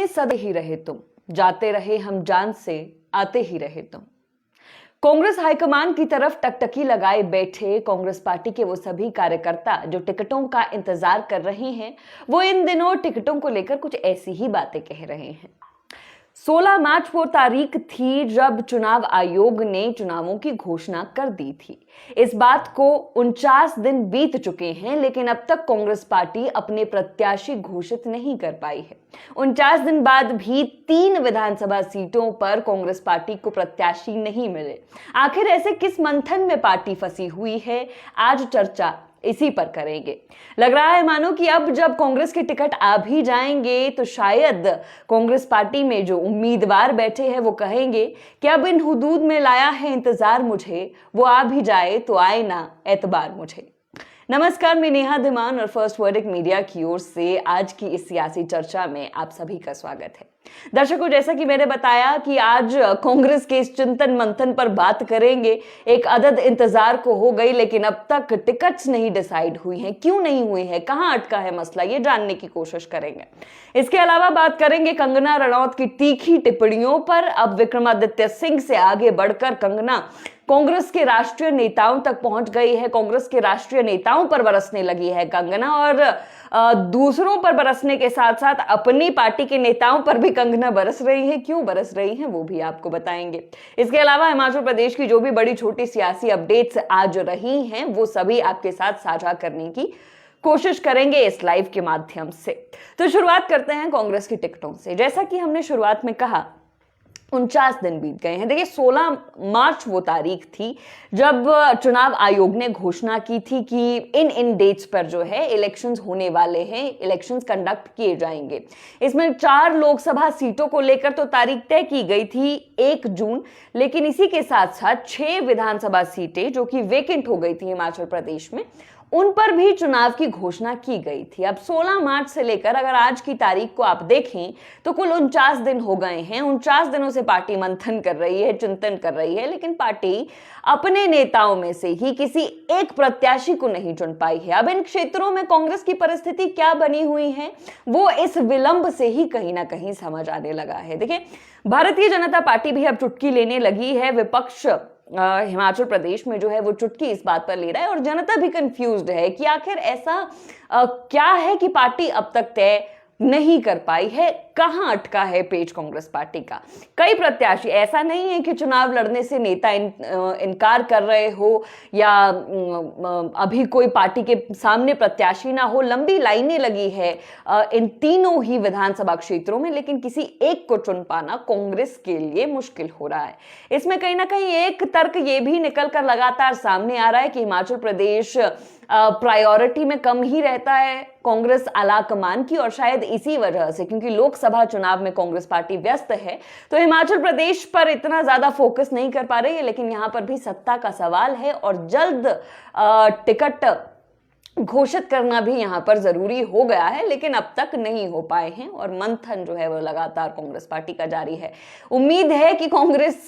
सद ही रहे तुम, जाते रहे हम जान से, आते ही रहे तुम। कांग्रेस हाईकमान की तरफ टकटकी लगाए बैठे कांग्रेस पार्टी के वो सभी कार्यकर्ता जो टिकटों का इंतजार कर रहे हैं, वो इन दिनों टिकटों को लेकर कुछ ऐसी ही बातें कह रहे हैं। 16 मार्च वो तारीख थी जब चुनाव आयोग ने चुनावों की घोषणा कर दी थी। इस बात को 49 दिन बीत चुके हैं, लेकिन अब तक कांग्रेस पार्टी अपने प्रत्याशी घोषित नहीं कर पाई है। 49 दिन बाद भी 3 विधानसभा सीटों पर कांग्रेस पार्टी को प्रत्याशी नहीं मिले। आखिर ऐसे किस मंथन में पार्टी फंसी हुई है, आज चर्चा इसी पर करेंगे। लग रहा है मानो कि अब जब कांग्रेस के टिकट आ भी जाएंगे तो शायद कांग्रेस पार्टी में जो उम्मीदवार बैठे हैं वो कहेंगे कि अब इन हुदूद में लाया है इंतजार मुझे, वो आ भी जाए तो आए ना एतबार मुझे। नमस्कार, मैं नेहा धीमान और फर्स्ट वर्डिक मीडिया की ओर से आज की इस सियासी चर्चा में आप सभी का स्वागत है। दर्शकों, जैसा कि मैंने बताया कि आज कांग्रेस के इस चिंतन मंथन पर बात करेंगे। एक अदद इंतजार को हो गई, लेकिन अब तक टिकट्स नहीं डिसाइड हुई हैं। क्यों नहीं हुई है, कहां अटका है मसला, ये जानने की कोशिश करेंगे। इसके अलावा बात करेंगे कंगना रनौत की तीखी टिप्पणियों पर। अब विक्रमादित्य सिंह से आगे बढ़कर कंगना कांग्रेस के राष्ट्रीय नेताओं तक पहुंच गई है। कांग्रेस के राष्ट्रीय नेताओं पर बरसने लगी है कंगना, और दूसरों पर बरसने के साथ साथ अपनी पार्टी के नेताओं पर भी कंगना बरस रही है। क्यों बरस रही है वो भी आपको बताएंगे। इसके अलावा हिमाचल प्रदेश की जो भी बड़ी छोटी सियासी अपडेट्स आज रही हैं वो सभी आपके साथ साझा करने की कोशिश करेंगे इस लाइव के माध्यम से। तो शुरुआत करते हैं कांग्रेस की टिकटों से। जैसा कि हमने शुरुआत में कहा, 49 दिन बीत गए हैं। देखिए, 16 मार्च वो तारीख थी जब चुनाव आयोग ने घोषणा की थी कि इन डेट्स पर जो है इलेक्शंस होने वाले हैं, इलेक्शंस कंडक्ट किए जाएंगे। इसमें 4 लोकसभा सीटों को लेकर तो तारीख तय की गई थी 1 जून, लेकिन इसी के साथ साथ 6 विधानसभा सीटें जो कि वेकेंट हो गई थी हिमाचल प्रदेश में, उन पर भी चुनाव की घोषणा की गई थी। अब 16 मार्च से लेकर अगर आज की तारीख को आप देखें तो कुल 49 दिन हो गए हैं। 49 दिनों से पार्टी मंथन कर रही है, चिंतन कर रही है, लेकिन पार्टी अपने नेताओं में से ही किसी एक प्रत्याशी को नहीं चुन पाई है। अब इन क्षेत्रों में कांग्रेस की परिस्थिति क्या बनी हुई है वो इस विलंब से ही कहीं ना कहीं समझ आने लगा है। देखिए, भारतीय जनता पार्टी भी अब चुटकी लेने लगी है। विपक्ष हिमाचल प्रदेश में जो है वो चुटकी इस बात पर ले रहा है, और जनता भी कंफ्यूज्ड है कि आखिर ऐसा क्या है कि पार्टी अब तक तय नहीं कर पाई है, कहां अटका है पेच कांग्रेस पार्टी का। कई प्रत्याशी, ऐसा नहीं है कि चुनाव लड़ने से नेता इनकार कर रहे हो या अभी कोई पार्टी के सामने प्रत्याशी ना हो, लंबी लाइनें लगी है इन तीनों ही विधानसभा क्षेत्रों में, लेकिन किसी एक को चुन पाना कांग्रेस के लिए मुश्किल हो रहा है। इसमें कहीं ना कहीं एक तर्क ये भी निकल कर लगातार सामने आ रहा है कि हिमाचल प्रदेश प्रायोरिटी में कम ही रहता है कांग्रेस आलाकमान की, और शायद इसी वजह से, क्योंकि लोकसभा चुनाव में कांग्रेस पार्टी व्यस्त है, तो हिमाचल प्रदेश पर इतना ज्यादा फोकस नहीं कर पा रही है। लेकिन यहां पर भी सत्ता का सवाल है और जल्द टिकट घोषित करना भी यहां पर जरूरी हो गया है, लेकिन अब तक नहीं हो पाए हैं और मंथन जो है वो लगातार कांग्रेस पार्टी का जारी है। उम्मीद है कि कांग्रेस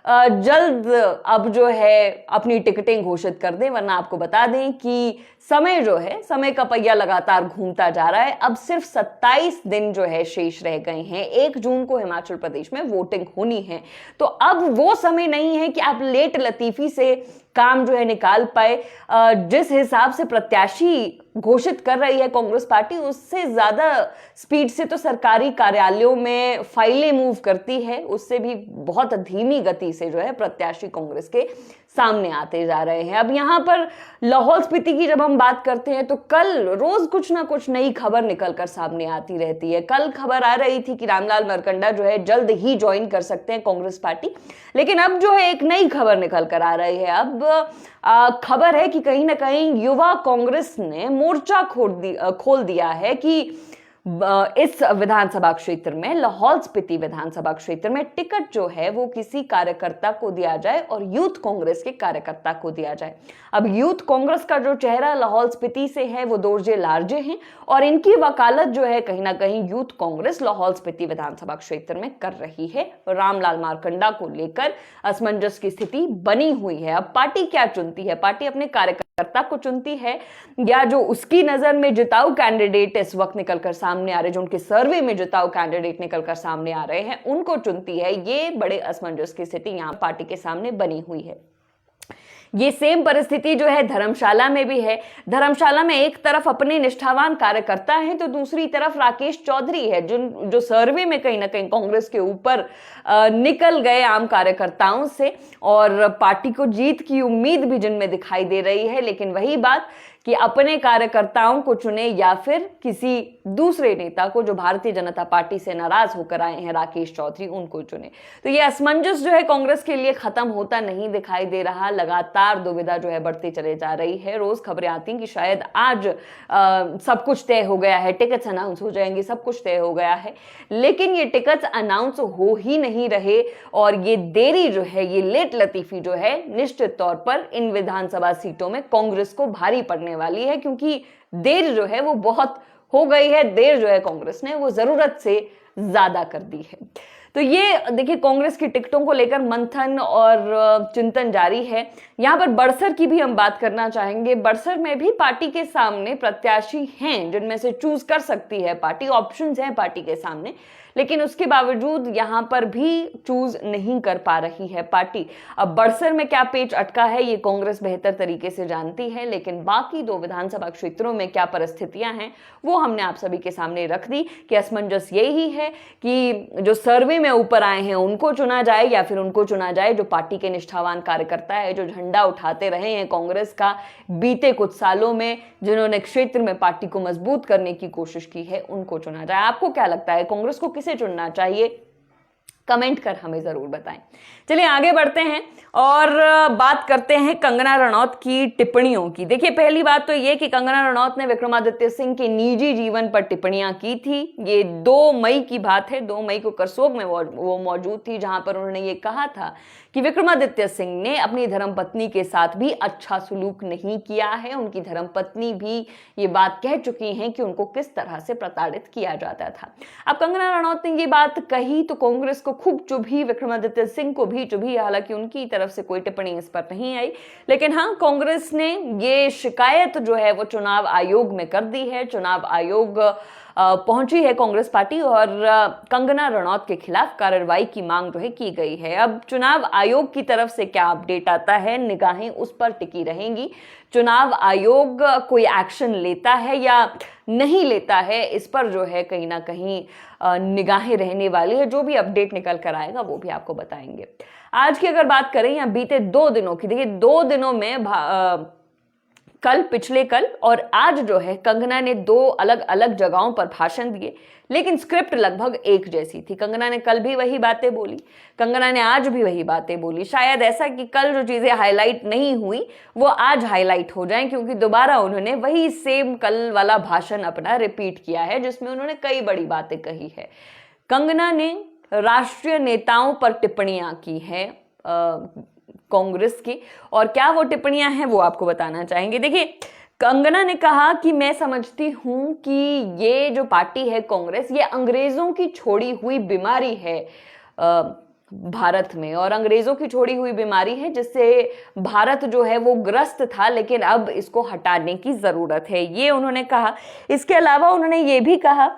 जल्द अब जो है अपनी टिकटें घोषित कर दें, वरना आपको बता दें कि समय जो है, समय का पहिया लगातार घूमता जा रहा है। अब सिर्फ 27 दिन जो है शेष रह गए हैं। 1 जून को हिमाचल प्रदेश में वोटिंग होनी है, तो अब वो समय नहीं है कि आप लेट लतीफी से काम जो है निकाल पाए। जिस हिसाब से प्रत्याशी घोषित कर रही है कांग्रेस पार्टी, उससे ज्यादा स्पीड से तो सरकारी कार्यालयों में फाइलें मूव करती है, उससे भी बहुत धीमी गति से जो है प्रत्याशी कांग्रेस के सामने आते जा रहे हैं। अब यहाँ पर लाहौल स्पीति की जब हम बात करते हैं तो कल रोज कुछ ना कुछ नई खबर निकलकर सामने आती रहती है। कल खबर आ रही थी कि रामलाल मारकंडा जो है जल्द ही ज्वाइन कर सकते हैं कांग्रेस पार्टी, लेकिन अब जो है एक नई खबर निकल कर आ रही है। अब खबर है कि कहीं ना कहीं युवा कांग्रेस ने मोर्चा खोल दिया है कि इस विधानसभा क्षेत्र में, लाहौल स्पीति विधानसभा क्षेत्र में टिकट जो है वो किसी कार्यकर्ता को दिया जाए और यूथ कांग्रेस के कार्यकर्ता को दिया जाए। अब यूथ कांग्रेस का जो चेहरा लाहौल स्पीति से है वो दोरजे लारजे हैं, और इनकी वकालत जो है कहीं ना कहीं यूथ कांग्रेस लाहौल स्पीति विधानसभा क्षेत्र में कर रही है। रामलाल मारकंडा को लेकर असमंजस की स्थिति बनी हुई है। अब पार्टी क्या चुनती है? पार्टी अपने कार्यकर्ता को चुनती है या जो उसकी नजर में जिताऊ कैंडिडेट इस वक्त निकलकर सामने सामने आ रहे, जो उनके सर्वे में जिताऊ कैंडिडेट निकल कर सामने आ रहे हैं, उनको चुनती है। ये बड़े असमंजस की स्थिति यहाँ पार्टी के सामने बनी हुई है। ये सेम परिस्थिति जो है धर्मशाला में भी है। धर्मशाला में एक तरफ अपने निष्ठावान कार्यकर्ता हैं तो दूसरी तरफ राकेश चौधरी है, जो सर्वे में कहीं ना कहीं कांग्रेस के ऊपर निकल गए आम कार्यकर्ताओं से, और पार्टी को जीत की उम्मीद भी जिनमें दिखाई दे रही है। लेकिन वही बात कि अपने कार्यकर्ताओं को चुने या फिर किसी दूसरे नेता को जो भारतीय जनता पार्टी से नाराज होकर आए हैं, राकेश चौधरी, उनको चुने। तो ये असमंजस जो है कांग्रेस के लिए खत्म होता नहीं दिखाई दे रहा। लगातार दुविधा जो है बढ़ती चले जा रही है। रोज खबरें आती हैं कि शायद आज सब कुछ तय हो गया है, टिकट्स अनाउंस हो जाएंगे, सब कुछ तय हो गया है, लेकिन ये टिकट्स अनाउंस हो ही नहीं रहे। और ये देरी जो है, ये लेट लतीफी जो है, निश्चित तौर पर इन विधानसभा सीटों में कांग्रेस को भारी पड़ने वाली है, क्योंकि देर जो है वो बहुत हो गई है। देर जो है कांग्रेस ने वो जरूरत से ज्यादा कर दी है। तो ये देखिए, कांग्रेस की टिकटों को लेकर मंथन और चिंतन जारी है। यहां पर बड़सर की भी हम बात करना चाहेंगे। बड़सर में भी पार्टी के सामने प्रत्याशी हैं जिनमें से चूज कर सकती है पार्टी, ऑप्शंस हैं पार्टी के सामने, लेकिन उसके बावजूद यहां पर भी चूज नहीं कर पा रही है पार्टी। अब बड़सर में क्या पेच अटका है ये कांग्रेस बेहतर तरीके से जानती है, लेकिन बाकी 2 विधानसभा क्षेत्रों में क्या परिस्थितियां हैं वो हमने आप सभी के सामने रख दी कि असमंजस यही है कि जो सर्वे में ऊपर आए हैं उनको चुना जाए या फिर उनको चुना जाए जो पार्टी के निष्ठावान कार्यकर्ता है, जो झंडा उठाते रहे हैं कांग्रेस का बीते कुछ सालों में, जिन्होंने क्षेत्र में पार्टी को मजबूत करने की कोशिश की है, उनको चुना जाए। आपको क्या लगता है, कांग्रेस को किसे चुनना चाहिए? कमेंट कर हमें जरूर बताएं। चलिए आगे बढ़ते हैं और बात करते हैं कंगना रनौत की टिप्पणियों की। देखिए, पहली बात तो ये कि कंगना रनौत ने विक्रमादित्य सिंह के निजी जीवन पर टिप्पणियां की थी। ये 2 मई की बात है। 2 मई को करसोग में वो मौजूद थी, जहां पर उन्होंने ये कहा था कि विक्रमादित्य सिंह ने अपनी धर्मपत्नी के साथ भी अच्छा सलूक नहीं किया है। उनकी धर्मपत्नी भी ये बात कह चुकी हैं कि उनको किस तरह से प्रताड़ित किया जाता था। अब कंगना रनौत ने ये बात कही तो कांग्रेस को खूब चुभी, विक्रमादित्य सिंह को भी चुभी। हालांकि उनकी तरफ से कोई टिप्पणी इस पर नहीं आई, लेकिन हाँ, कांग्रेस ने ये शिकायत जो है वो चुनाव आयोग में कर दी है। चुनाव आयोग पहुंची है कांग्रेस पार्टी और कंगना रनौत के खिलाफ कार्रवाई की मांग जो है की गई है। अब चुनाव आयोग की तरफ से क्या अपडेट आता है, निगाहें उस पर टिकी रहेंगी। चुनाव आयोग कोई एक्शन लेता है या नहीं लेता है, इस पर जो है कहीं ना कहीं निगाहें रहने वाली है। जो भी अपडेट निकल कर आएगा वो भी आपको बताएंगे। आज की अगर बात करें या बीते 2 दिनों की, देखिए 2 दिनों में पिछले कल और आज जो है कंगना ने 2 अलग अलग जगहों पर भाषण दिए, लेकिन स्क्रिप्ट लगभग एक जैसी थी। कंगना ने कल भी वही बातें बोली, कंगना ने आज भी वही बातें बोली। शायद ऐसा कि कल जो चीजें हाईलाइट नहीं हुई वो आज हाईलाइट हो जाएं, क्योंकि दोबारा उन्होंने वही सेम कल वाला भाषण अपना रिपीट किया है, जिसमें उन्होंने कई बड़ी बातें कही है। कंगना ने राष्ट्रीय नेताओं पर टिप्पणियां की हैं कांग्रेस की, और क्या वो टिप्पणियां हैं वो आपको बताना चाहेंगे। देखिए, कंगना ने कहा कि मैं समझती हूं कि ये जो पार्टी है कांग्रेस, ये अंग्रेजों की छोड़ी हुई बीमारी है भारत में, और अंग्रेजों की छोड़ी हुई बीमारी है जिससे भारत जो है वो ग्रस्त था, लेकिन अब इसको हटाने की जरूरत है, ये उन्होंने कहा। इसके अलावा उन्होंने ये भी कहा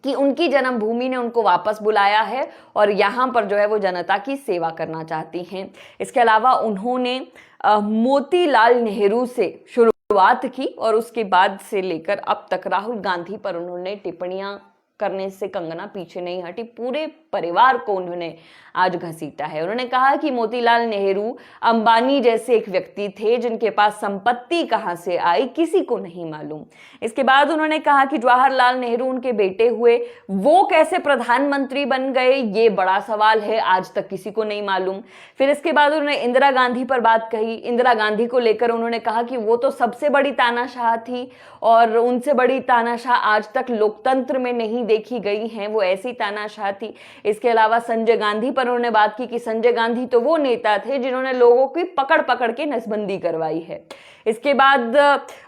कि उनकी जन्मभूमि ने उनको वापस बुलाया है और यहाँ पर जो है वो जनता की सेवा करना चाहती हैं। इसके अलावा उन्होंने मोतीलाल नेहरू से शुरुआत की और उसके बाद से लेकर अब तक राहुल गांधी पर उन्होंने टिप्पणियां करने से कंगना पीछे नहीं हटी। पूरे परिवार को उन्होंने आज घसीटा है। उन्होंने कहा कि मोतीलाल नेहरू अंबानी जैसे एक व्यक्ति थे जिनके पास संपत्ति कहां से आई किसी को नहीं मालूम। इसके बाद उन्होंने कहा कि जवाहरलाल नेहरू उनके बेटे हुए, वो कैसे प्रधानमंत्री बन गए ये बड़ा सवाल है, आज तक किसी को नहीं मालूम। फिर इसके बाद उन्होंने इंदिरा गांधी पर बात कही। इंदिरा गांधी को लेकर उन्होंने कहा कि वो तो सबसे बड़ी तानाशाह थी और उनसे बड़ी तानाशाह आज तक लोकतंत्र में नहीं देखी गई हैं, वो ऐसी तानाशाह थी। इसके अलावा संजय गांधी पर उन्होंने बात की कि संजय गांधी तो वो नेता थे जिन्होंने लोगों की पकड़ पकड़ के नसबंदी करवाई है। इसके बाद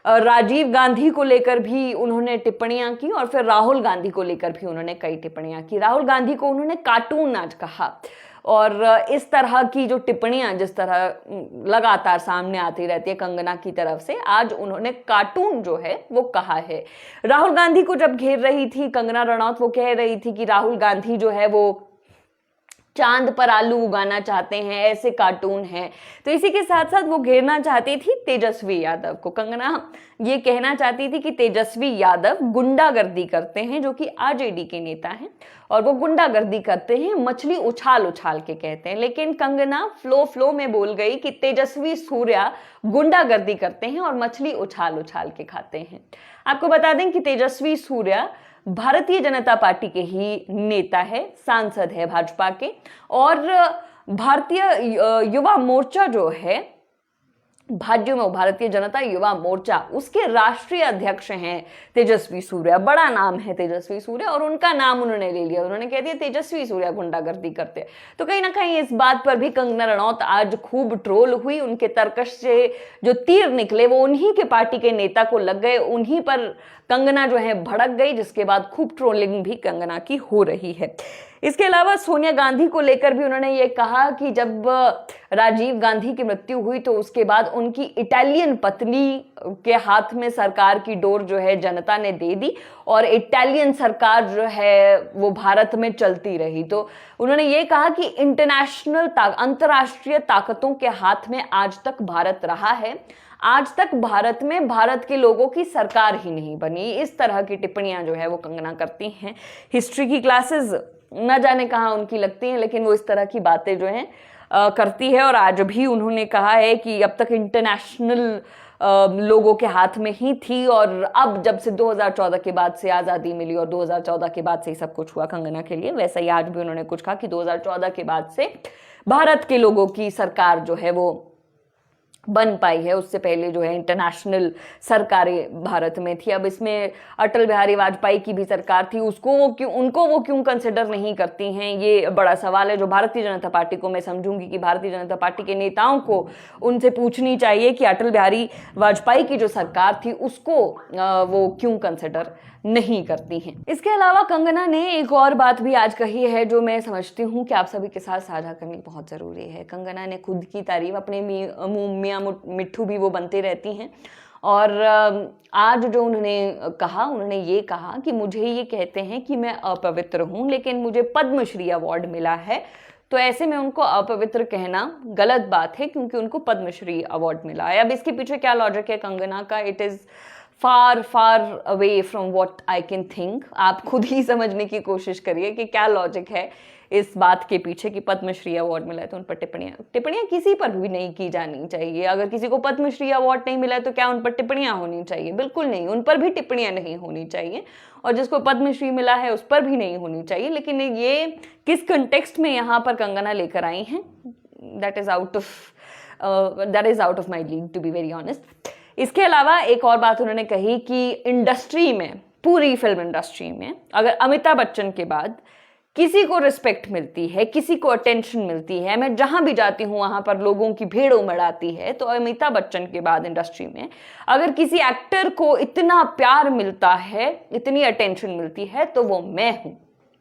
राजीव गांधी को लेकर भी उन्होंने टिप्पणियां की और फिर राहुल गांधी को लेकर भी उन्होंने कई टिप्पणियां की। राहुल गांधी को उन्होंने कार्टून आज कहा और इस तरह की जो टिप्पणियां जिस तरह लगातार सामने आती रहती है कंगना की तरफ से, आज उन्होंने कार्टून जो है वो कहा है। राहुल गांधी को जब घेर रही थी कंगना रनौत, वो कह रही थी कि राहुल गांधी जो है वो चांद पर आलू उगाना चाहते हैं, ऐसे कार्टून हैं। तो इसी के साथ साथ वो घेरना चाहती थी तेजस्वी यादव को। कंगना ये कहना चाहती थी कि तेजस्वी यादव गुंडागर्दी करते हैं, जो कि आरजेडी के नेता हैं, और वो गुंडागर्दी करते हैं, मछली उछाल उछाल के कहते हैं। लेकिन कंगना फ्लो में बोल गई कि तेजस्वी सूर्या गुंडागर्दी करते हैं और मछली उछाल उछाल के खाते हैं। आपको बता दें कि तेजस्वी सूर्या भारतीय जनता पार्टी के ही नेता है, सांसद है भाजपा के, और भारतीय युवा मोर्चा जो है, भारतीय जनता युवा मोर्चा, उसके राष्ट्रीय अध्यक्ष हैं तेजस्वी सूर्या। बड़ा नाम है तेजस्वी सूर्या, और उनका नाम उन्होंने ले लिया, उन्होंने कह दिया तेजस्वी सूर्या गुंडागर्दी करते। तो कहीं ना कहीं इस बात पर भी कंगना रनौत आज खूब ट्रोल हुई। उनके तर्कश से जो तीर निकले वो उन्हीं के पार्टी के नेता को लग गए, उन्हीं पर कंगना जो है भड़क गई, जिसके बाद खूब ट्रोलिंग भी कंगना की हो रही है। इसके अलावा सोनिया गांधी को लेकर भी उन्होंने ये कहा कि जब राजीव गांधी की मृत्यु हुई तो उसके बाद उनकी इटालियन पत्नी के हाथ में सरकार की डोर जो है जनता ने दे दी, और इटालियन सरकार जो है वो भारत में चलती रही। तो उन्होंने ये कहा कि अंतर्राष्ट्रीय ताकतों के हाथ में आज तक भारत रहा है, आज तक भारत में भारत के लोगों की सरकार ही नहीं बनी। इस तरह की टिप्पणियां जो है वो कंगना करती हैं। हिस्ट्री की क्लासेस न जाने कहाँ उनकी लगती हैं, लेकिन वो इस तरह की बातें जो हैं करती है। और आज भी उन्होंने कहा है कि अब तक इंटरनेशनल लोगों के हाथ में ही थी, और अब जब से 2014 के बाद से आज़ादी मिली और 2014 के बाद से ही सब कुछ हुआ कंगना के लिए, वैसा ही आज भी उन्होंने कुछ कहा कि 2014 के बाद से भारत के लोगों की सरकार जो है वो बन पाई है। उससे पहले जो है इंटरनेशनल सरकारें भारत में थी। अब इसमें अटल बिहारी वाजपेयी की भी सरकार थी, उनको वो क्यों कंसिडर नहीं करती हैं, ये बड़ा सवाल है, जो भारतीय जनता पार्टी को मैं समझूंगी कि भारतीय जनता पार्टी के नेताओं को उनसे पूछनी चाहिए कि अटल बिहारी वाजपेयी की जो सरकार थी उसको वो क्यों कंसिडर नहीं करती हैं। इसके अलावा कंगना ने एक और बात भी आज कही है जो मैं समझती हूँ कि आप सभी के साथ साझा करनी बहुत ज़रूरी है। कंगना ने खुद की तारीफ, अपने मुंह मियाँ मिट्ठू भी वो बनते रहती हैं, और आज जो उन्होंने ये कहा कि मुझे ये कहते हैं कि मैं अपवित्र हूँ, लेकिन मुझे पद्मश्री अवार्ड मिला है, तो ऐसे में उनको अपवित्र कहना गलत बात है क्योंकि उनको पद्मश्री अवार्ड मिला है। अब इसके पीछे क्या लॉजिक है कंगना का, it is far away from what I can think. आप खुद ही समझने की कोशिश करिए कि क्या लॉजिक है इस बात के पीछे कि पद्मश्री अवार्ड मिला है तो उन पर टिप्पणियां किसी पर भी नहीं की जानी चाहिए। अगर किसी को पद्मश्री अवार्ड नहीं मिला है तो क्या उन पर टिप्पणियां होनी चाहिए? बिल्कुल नहीं, उन पर भी टिप्पणियां नहीं होनी चाहिए, और जिसको पद्मश्री मिला है उस पर भी नहीं होनी चाहिए। लेकिन ये किस कंटेक्स्ट में यहाँ पर कंगना लेकर आई हैं, that is out of my league to be very honest. इसके अलावा एक और बात उन्होंने कही कि इंडस्ट्री में, पूरी फिल्म इंडस्ट्री में, अगर अमिताभ बच्चन के बाद किसी को रिस्पेक्ट मिलती है, किसी को अटेंशन मिलती है, मैं जहां भी जाती हूं वहां पर लोगों की भीड़ उमड़ आती है, तो अमिताभ बच्चन के बाद इंडस्ट्री में अगर किसी एक्टर को इतना प्यार मिलता है, इतनी अटेंशन मिलती है, तो वो मैं हूं।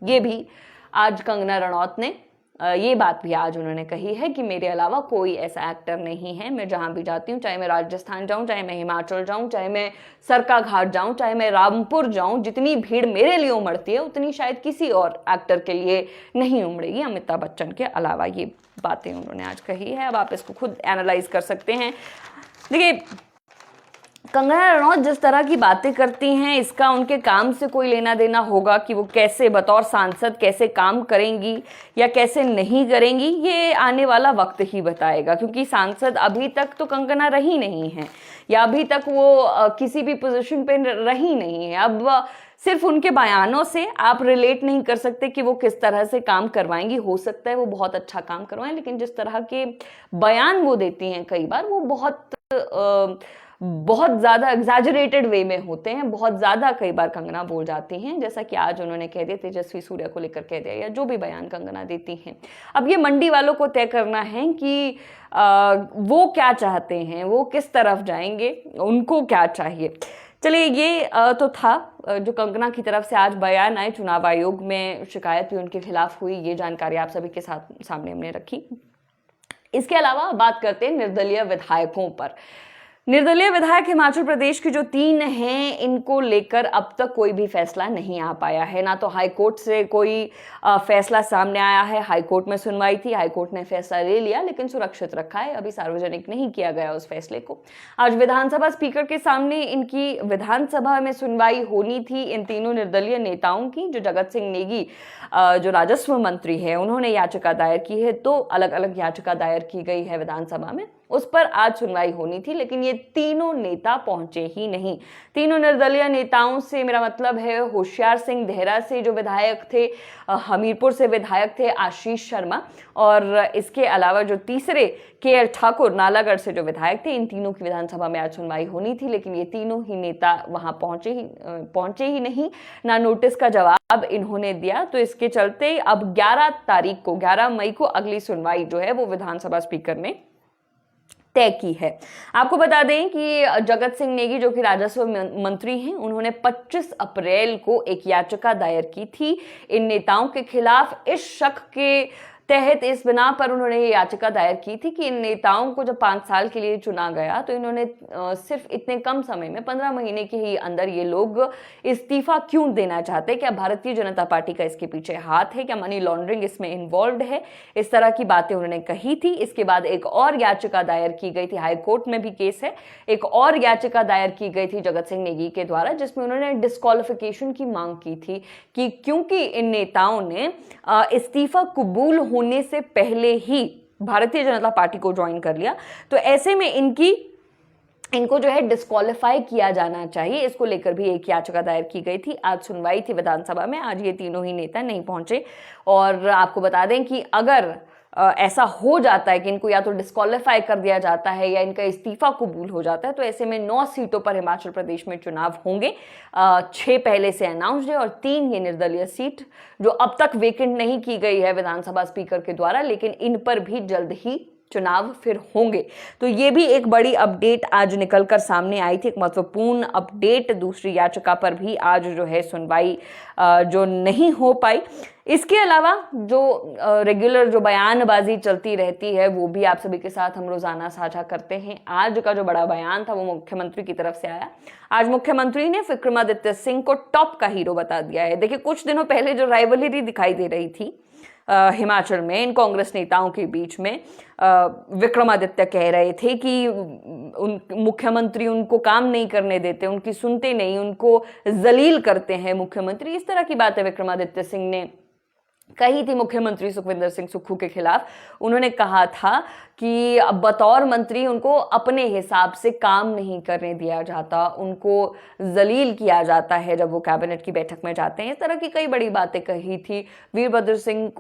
ये भी आज कंगना रनौत ने ये बात भी आज उन्होंने कही है कि मेरे अलावा कोई ऐसा एक्टर नहीं है। मैं जहां भी जाती हूँ, चाहे मैं राजस्थान जाऊं, चाहे मैं हिमाचल जाऊं, चाहे मैं सरका घाट जाऊं, चाहे मैं रामपुर जाऊं, जितनी भीड़ मेरे लिए उमड़ती है उतनी शायद किसी और एक्टर के लिए नहीं उमड़ेगी अमिताभ बच्चन के अलावा। ये बातें उन्होंने आज कही है। अब आप इसको खुद एनालाइज कर सकते हैं। देखिए, कंगना रनौत जिस तरह की बातें करती हैं, इसका उनके काम से कोई लेना देना होगा कि वो कैसे बतौर सांसद कैसे काम करेंगी या कैसे नहीं करेंगी, ये आने वाला वक्त ही बताएगा। क्योंकि सांसद अभी तक तो कंगना रही नहीं है, या अभी तक वो किसी भी पोजीशन पे रही नहीं है। अब सिर्फ उनके बयानों से आप रिलेट नहीं कर सकते कि वो किस तरह से काम करवाएंगी। हो सकता है वो बहुत अच्छा काम करवाएं, लेकिन जिस तरह के बयान वो देती हैं कई बार, वो बहुत ज़्यादा एग्जैजरेटेड वे में होते हैं, बहुत ज़्यादा कई बार कंगना बोल जाती हैं, जैसा कि आज उन्होंने कह दिया, तेजस्वी सूर्या को लेकर कह दिया, या जो भी बयान कंगना देती हैं। अब ये मंडी वालों को तय करना है कि वो क्या चाहते हैं, वो किस तरफ जाएंगे, उनको क्या चाहिए। चलिए, ये तो था जो कंगना की तरफ से आज बयान आए, चुनाव आयोग में शिकायत भी उनके खिलाफ हुई, ये जानकारी आप सभी के साथ सामने हमने रखी। इसके अलावा बात करते हैं निर्दलीय विधायकों पर। निर्दलीय विधायक हिमाचल प्रदेश के जो 3 हैं, इनको लेकर अब तक कोई भी फैसला नहीं आ पाया है। ना तो हाईकोर्ट से कोई फैसला सामने आया है। हाईकोर्ट में सुनवाई थी, हाईकोर्ट ने फैसला ले लिया, लेकिन सुरक्षित रखा है, अभी सार्वजनिक नहीं किया गया उस फैसले को। आज विधानसभा स्पीकर के सामने इनकी विधानसभा में सुनवाई होनी थी, इन तीनों निर्दलीय नेताओं की। जो जगत सिंह नेगी जो राजस्व मंत्री है, उन्होंने याचिका दायर की है, 2 अलग अलग याचिका दायर की गई है विधानसभा में, उस पर आज सुनवाई होनी थी, लेकिन ये तीनों नेता पहुंचे ही नहीं। तीनों निर्दलीय नेताओं से मेरा मतलब है होशियार सिंह देहरा से जो विधायक थे, हमीरपुर से विधायक थे आशीष शर्मा, और इसके अलावा जो तीसरे KL ठाकुर नालागढ़ से जो विधायक थे, इन तीनों की विधानसभा में आज सुनवाई होनी थी, लेकिन ये तीनों ही नेता वहां पहुंचे ही नहीं, ना नोटिस का जवाब इन्होंने दिया। तो इसके चलते अब 11 मई को अगली सुनवाई जो है वो विधानसभा स्पीकर ने तय की है। आपको बता दें कि जगत सिंह नेगी जो कि राजस्व मंत्री हैं, उन्होंने 25 अप्रैल को एक याचिका दायर की थी इन नेताओं के खिलाफ। इस शक के तहत इस बिना पर उन्होंने ये याचिका दायर की थी कि इन नेताओं को जब 5 साल के लिए चुना गया तो इन्होंने सिर्फ इतने कम समय में 15 महीने के ही अंदर ये लोग इस्तीफा क्यों देना चाहते हैं, क्या भारतीय जनता पार्टी का इसके पीछे हाथ है, क्या मनी लॉन्ड्रिंग इसमें इन्वॉल्व है, इस तरह की बातें उन्होंने कही थी। इसके बाद एक और याचिका दायर की गई थी, हाईकोर्ट में भी केस है, एक और याचिका दायर की गई थी जगत सिंह नेगी के द्वारा, जिसमें उन्होंने डिस्क्वालिफिकेशन की मांग की थी कि क्योंकि इन नेताओं ने इस्तीफा कबूल होने से पहले ही भारतीय जनता पार्टी को ज्वाइन कर लिया, तो ऐसे में इनको जो है डिस्क्वालीफाई किया जाना चाहिए। इसको लेकर भी एक याचिका दायर की गई थी। आज सुनवाई थी विधानसभा में, आज ये तीनों ही नेता नहीं पहुंचे। और आपको बता दें कि अगर ऐसा हो जाता है कि इनको या तो डिस्क्वालीफाई कर दिया जाता है या इनका इस्तीफा कबूल हो जाता है, तो ऐसे में 9 सीटों पर हिमाचल प्रदेश में चुनाव होंगे। 6 पहले से अनाउंस्ड है और 3 ये निर्दलीय सीट जो अब तक वेकेंट नहीं की गई है विधानसभा स्पीकर के द्वारा, लेकिन इन पर भी जल्द ही चुनाव फिर होंगे। तो ये भी एक बड़ी अपडेट आज निकलकर सामने आई थी, एक महत्वपूर्ण अपडेट। दूसरी याचिका पर भी आज जो है सुनवाई जो नहीं हो पाई। इसके अलावा जो रेगुलर जो बयानबाजी चलती रहती है वो भी आप सभी के साथ हम रोजाना साझा करते हैं। आज का जो बड़ा बयान था वो मुख्यमंत्री की तरफ से आया। आज मुख्यमंत्री ने विक्रमादित्य सिंह को टॉप का हीरो बता दिया है। देखिए, कुछ दिनों पहले जो राइवलरी दिखाई दे रही थी हिमाचल में इन कांग्रेस नेताओं के बीच में, विक्रमादित्य कह रहे थे कि मुख्यमंत्री उनको काम नहीं करने देते, उनकी सुनते नहीं, उनको जलील करते हैं मुख्यमंत्री। इस तरह की बातें विक्रमादित्य सिंह ने कही थी मुख्यमंत्री सुखविंदर सिंह सुक्खू के खिलाफ। उन्होंने कहा था कि बतौर मंत्री उनको अपने हिसाब से काम नहीं करने दिया जाता, उनको जलील किया जाता है जब वो कैबिनेट की बैठक में जाते हैं। इस तरह की कई बड़ी बातें कही थी। वीरभद्र सिंह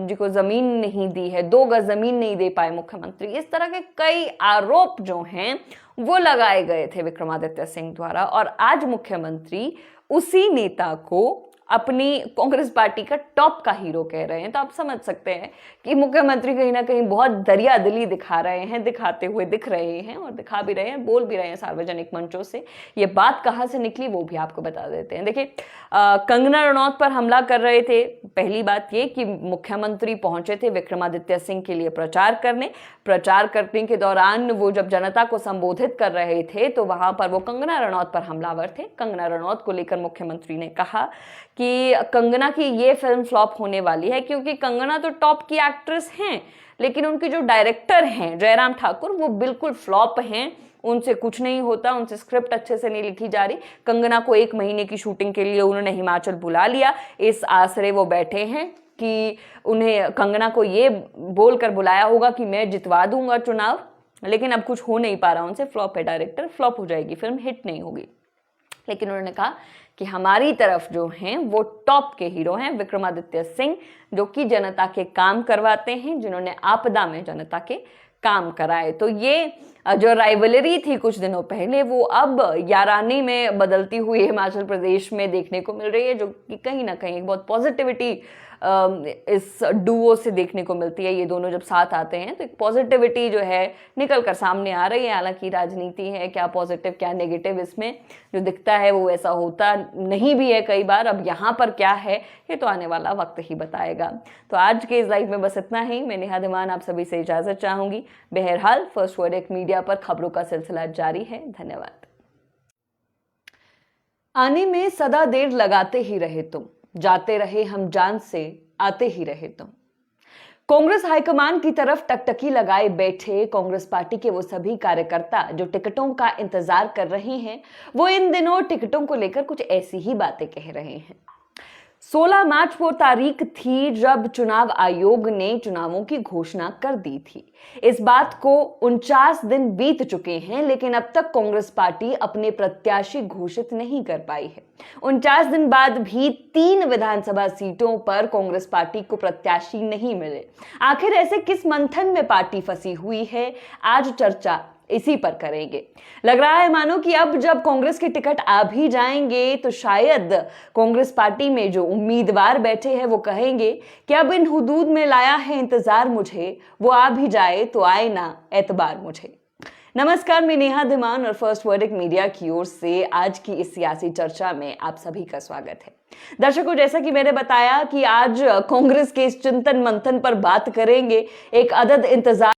जी को जमीन नहीं दी है, 2 गज जमीन नहीं दे पाए मुख्यमंत्री। इस तरह के कई आरोप जो हैं वो लगाए गए थे विक्रमादित्य सिंह द्वारा। और आज मुख्यमंत्री उसी नेता को अपनी कांग्रेस पार्टी का टॉप का हीरो कह रहे हैं। तो आप समझ सकते हैं कि मुख्यमंत्री कहीं ना कहीं बहुत दरिया दिली दिखा रहे हैं, दिखाते हुए दिख रहे हैं और दिखा भी रहे हैं, बोल भी रहे हैं सार्वजनिक मंचों से। ये बात कहाँ से निकली वो भी आपको बता देते हैं। देखिए, कंगना रनौत पर हमला कर रहे थे। पहली बात ये कि मुख्यमंत्री पहुंचे थे विक्रमादित्य सिंह के लिए प्रचार करने के दौरान वो जब जनता को संबोधित कर रहे थे तो वहां पर वो कंगना रनौत पर हमलावर थे। कंगना रनौत को लेकर मुख्यमंत्री ने कहा कि कंगना की ये फिल्म फ्लॉप होने वाली है, क्योंकि कंगना तो टॉप की एक्ट्रेस हैं, लेकिन उनके जो डायरेक्टर हैं जयराम ठाकुर वो बिल्कुल फ्लॉप हैं। उनसे कुछ नहीं होता, उनसे स्क्रिप्ट अच्छे से नहीं लिखी जा रही। कंगना को 1 महीने की शूटिंग के लिए उन्होंने हिमाचल बुला लिया, इस आसरे वो बैठे हैं कि उन्हें कंगना को ये बोलकर बुलाया होगा कि मैं जितवा दूंगा चुनाव, लेकिन अब कुछ हो नहीं पा रहा उनसे। फ्लॉप है डायरेक्टर, फ्लॉप हो जाएगी फिल्म, हिट नहीं होगी। लेकिन उन्होंने कहा कि हमारी तरफ जो हैं वो टॉप के हीरो हैं विक्रमादित्य सिंह, जो कि जनता के काम करवाते हैं, जिन्होंने आपदा में जनता के काम कराए। तो ये जो राइवलरी थी कुछ दिनों पहले वो अब यारानी में बदलती हुई हिमाचल प्रदेश में देखने को मिल रही है, जो कि कहीं ना कहीं बहुत पॉजिटिविटी इस डुओ से देखने को मिलती है। ये दोनों जब साथ आते हैं तो एक पॉजिटिविटी जो है निकल कर सामने आ रही है। हालांकि राजनीति है, क्या पॉजिटिव क्या नेगेटिव इसमें जो दिखता है वो ऐसा होता नहीं भी है कई बार। अब यहाँ पर क्या है ये तो आने वाला वक्त ही बताएगा। तो आज के इस लाइव में बस इतना ही। मैं नेहा धीमान आप सभी से इजाजत चाहूंगी। बहरहाल फर्स्ट वर्डिक मीडिया पर खबरों का सिलसिला जारी है। धन्यवाद। आने में सदा देर लगाते ही रहे तुम, जाते रहे हम जान से, आते ही रहे तुम। कांग्रेस हाईकमान की तरफ टकटकी लगाए बैठे कांग्रेस पार्टी के वो सभी कार्यकर्ता जो टिकटों का इंतजार कर रहे हैं, वो इन दिनों टिकटों को लेकर कुछ ऐसी ही बातें कह रहे हैं। 16 मार्च वो तारीख थी जब चुनाव आयोग ने चुनावों की घोषणा कर दी थी। इस बात को 49 दिन बीत चुके हैं, लेकिन अब तक कांग्रेस पार्टी अपने प्रत्याशी घोषित नहीं कर पाई है। 49 दिन बाद भी 3 विधानसभा सीटों पर कांग्रेस पार्टी को प्रत्याशी नहीं मिले। आखिर ऐसे किस मंथन में पार्टी फंसी हुई है, आज चर्चा इसी पर करेंगे। लग रहा है मानो कि अब जब कांग्रेस के टिकट आ भी जाएंगे तो शायद कांग्रेस पार्टी में जो उम्मीदवार बैठे हैं वो कहेंगे कि अब इन हुदूद में लाया है इंतजार मुझे, वो आ भी जाए तो आए ना एतबार मुझे। नमस्कार, मैं नेहा धीमान और फर्स्ट वर्डिक मीडिया की ओर से आज की इस सियासी चर्चा में आप सभी का स्वागत है। दर्शकों, जैसा कि मैंने बताया कि आज कांग्रेस के इस चिंतन मंथन पर बात करेंगे। एक अदद इंतजार